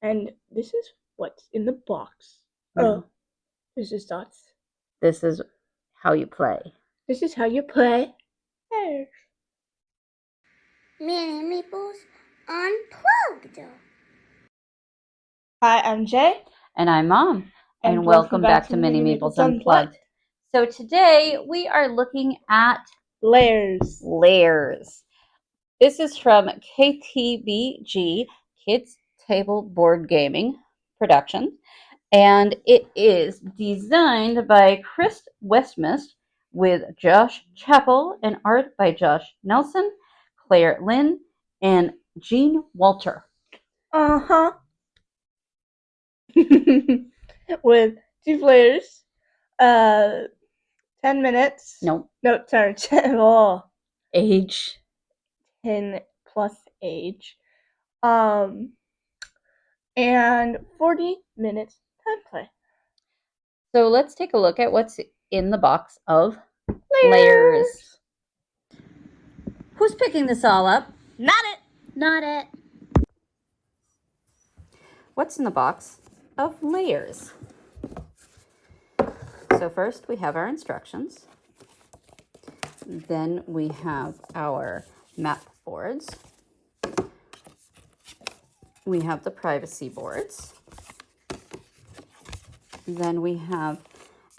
And this is what's in the box. Mm. Oh, this is dots. This is how you play. This is how you play. There. Mini Meeples Unplugged. Hi, I'm Jay. And I'm Mom. And And welcome back to Mini Meeples Unplugged. So today we are looking at Lairs. Lairs. This is from KTBG, Kids Table Board Gaming Productions. And it is designed by Chris Westmist with Josh Chappell and art by Josh Nelson, Claire Lynn, and Gene Walter. Uh-huh. With 2 players. 10 minutes. No. No, sorry. Oh, Age. 10 plus age. And 40 minutes time play. So let's take a look at what's in the box of Lairs. Who's picking this all up? Not it. Not it. What's in the box of Lairs? So first we have our instructions. Then we have our map boards. We have the privacy boards. Then we have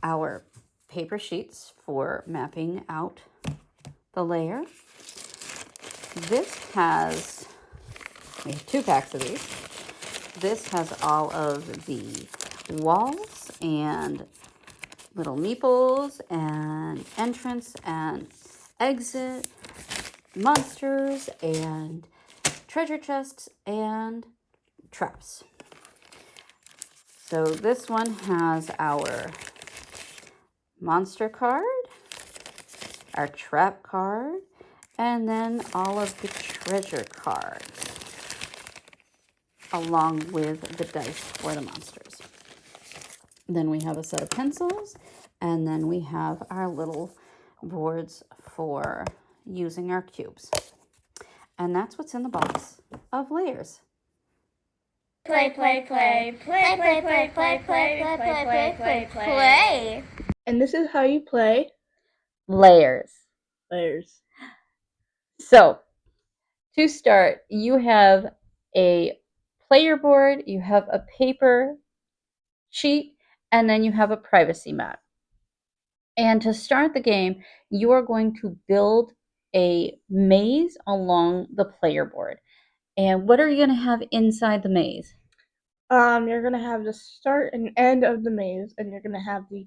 our paper sheets for mapping out the layer. This has, we have 2 packs of these. This has all of the walls and little meeples and entrance and exit, monsters and treasure chests and traps. So this one has our monster card, our trap card, and then all of the treasure cards, along with the dice for the monsters. Then we have a set of pencils, and then we have our little boards for using our cubes. And that's what's in the box of Lairs. Play, play, play, play, play, play, play, play, play, play, play, play, play. And this is how you play Lairs. Lairs. So, to start, you have a player board, you have a paper sheet, and then you have a privacy mat. And to start the game, you are going to build a maze along the player board. And what are you going to have inside the maze? You're gonna have the start and end of the maze, and you're gonna have the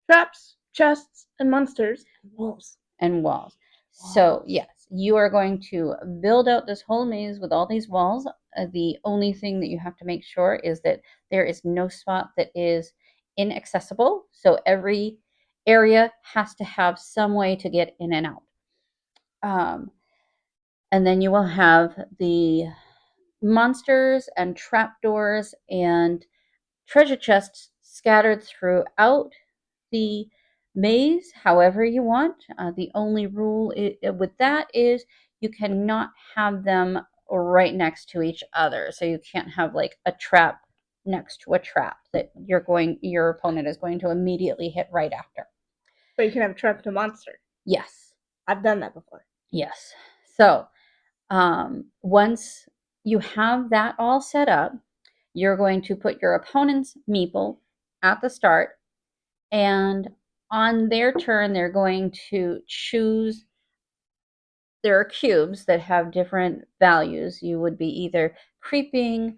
traps, chests, and monsters, and walls. And walls. So, yes, you are going to build out this whole maze with all these walls. The only thing that you have to make sure is that there is no spot that is inaccessible. So, every area has to have some way to get in and out. And then you will have the monsters and trapdoors and treasure chests scattered throughout the maze however you want. The only rule with that is you cannot have them right next to each other. So you can't have like a trap next to a trap that your opponent is going to immediately hit right after. But you can have a trap to a monster. Yes. I've done that before. Yes. So once you have that all set up, you're going to put your opponent's meeple at the start, and on their turn, they're going to choose. There are cubes that have different values. You would be either creeping,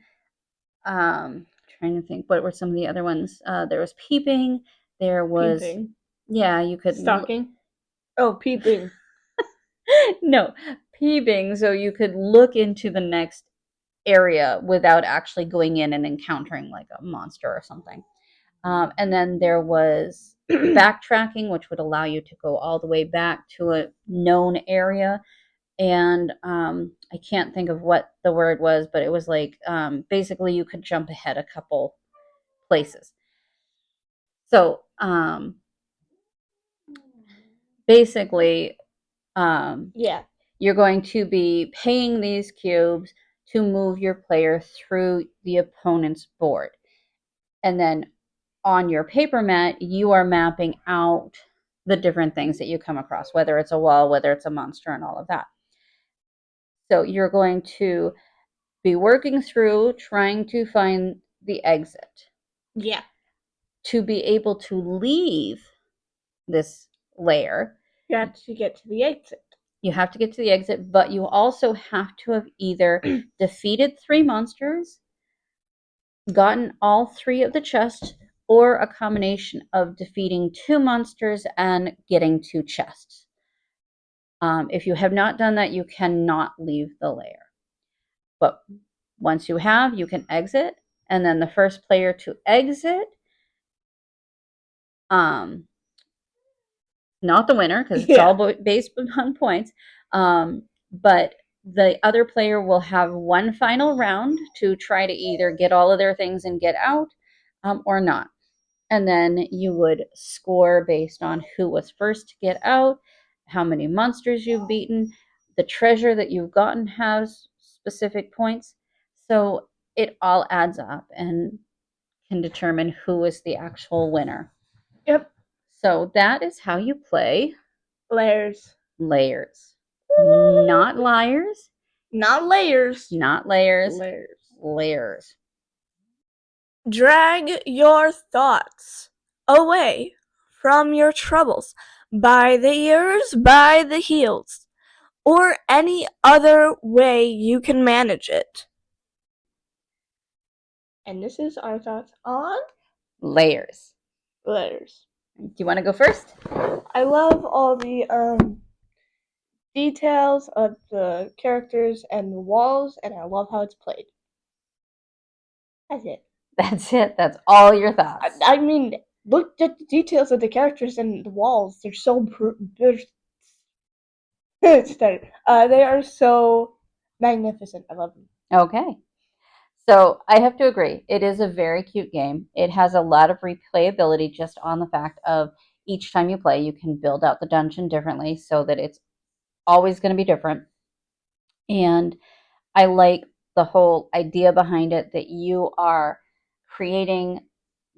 trying to think, what were some of the other ones? There was peeping, there was, Peeping. yeah, you could. Stalking. Oh, peeping. No, peeping, so you could look into the next area without actually going in and encountering like a monster or something. And then there was backtracking, which would allow you to go all the way back to a known area. And I can't think of what the word was, but it was like basically you could jump ahead a couple places. So basically, Yeah. you're going to be paying these cubes to move your player through the opponent's board. And then on your paper mat, you are mapping out the different things that you come across, whether it's a wall, whether it's a monster, and all of that. So you're going to be working through trying to find the exit. Yeah. To be able to leave this lair, you have to get to the exit. You have to get to the exit, but you also have to have either defeated 3 monsters, gotten all 3 of the chests, or a combination of defeating 2 monsters and getting 2 chests. If you have not done that, you cannot leave the lair. But once you have, you can exit, and then the first player to exit, not the winner, because it's all based on points, but the other player will have one final round to try to either get all of their things and get out, or not. And then you would score based on who was first to get out, how many monsters you've beaten. The treasure that you've gotten has specific points. So it all adds up and can determine who is the actual winner. Yep. So that is how you play Lairs. Lairs. Not liars. Not layers. Not layers. Lairs. Lairs. Drag your thoughts away from your troubles by the ears, by the heels, or any other way you can manage it. And this is our thoughts on Lairs. Lairs. Do you want to go first? I love all the details of the characters and the walls, and I love how it's played. That's it. That's it. That's all your thoughts. I mean, look at the details of the characters and the walls. They're so they are so magnificent. I love them. Okay. So I have to agree. It is a very cute game. It has a lot of replayability just on the fact of each time you play, you can build out the dungeon differently so that it's always going to be different. And I like the whole idea behind it that you are creating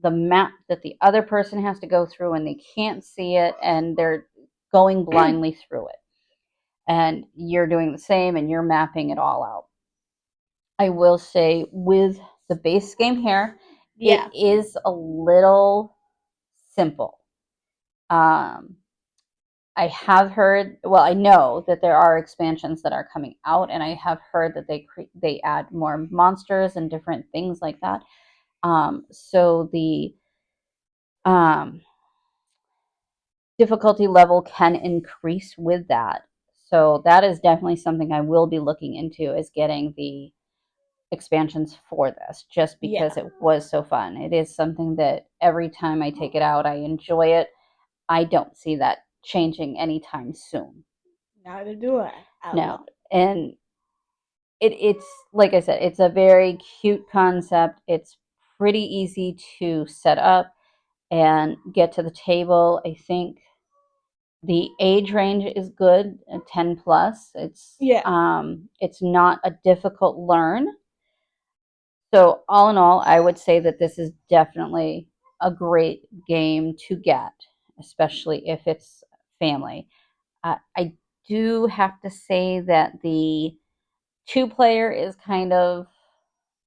the map that the other person has to go through and they can't see it and they're going blindly through it. And you're doing the same and you're mapping it all out. I will say with the base game here, it is a little simple. I have heard, well, I know that there are expansions that are coming out, and I have heard that they add more monsters and different things like that. So the difficulty level can increase with that. So that is definitely something I will be looking into, is getting the expansions for this, just because it was so fun. It is something that every time I take it out, I enjoy it. I don't see that changing anytime soon. Neither do I. No. And it's like I said, it's a very cute concept. It's pretty easy to set up and get to the table. I think the age range is good, 10 plus. It's not a difficult learn. So all in all, I would say that this is definitely a great game to get, especially if it's family. I do have to say that the 2-player is kind of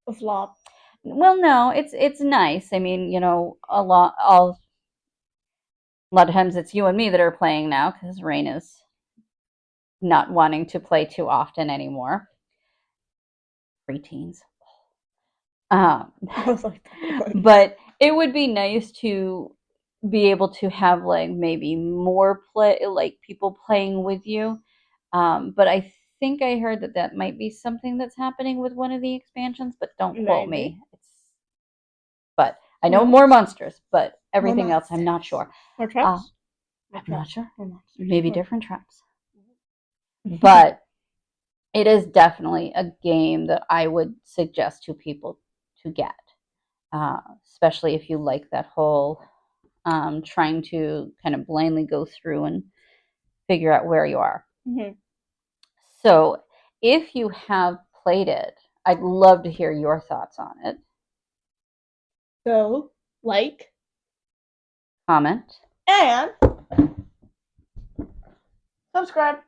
a flop. Well, no, it's nice. I mean, a lot of times it's you and me that are playing now because Rain is not wanting to play too often anymore. Preteens. But it would be nice to be able to have like maybe more people playing with you. But I think I heard that might be something that's happening with one of the expansions, but don't quote me. But I know more monsters, but everything else I'm not sure. More traps? I'm not sure. Maybe different traps. But it is definitely a game that I would suggest to people to get, especially if you like that whole trying to kind of blindly go through and figure out where you are. Mm-hmm. So if you have played it, I'd love to hear your thoughts on it. So, like, Comment. and subscribe.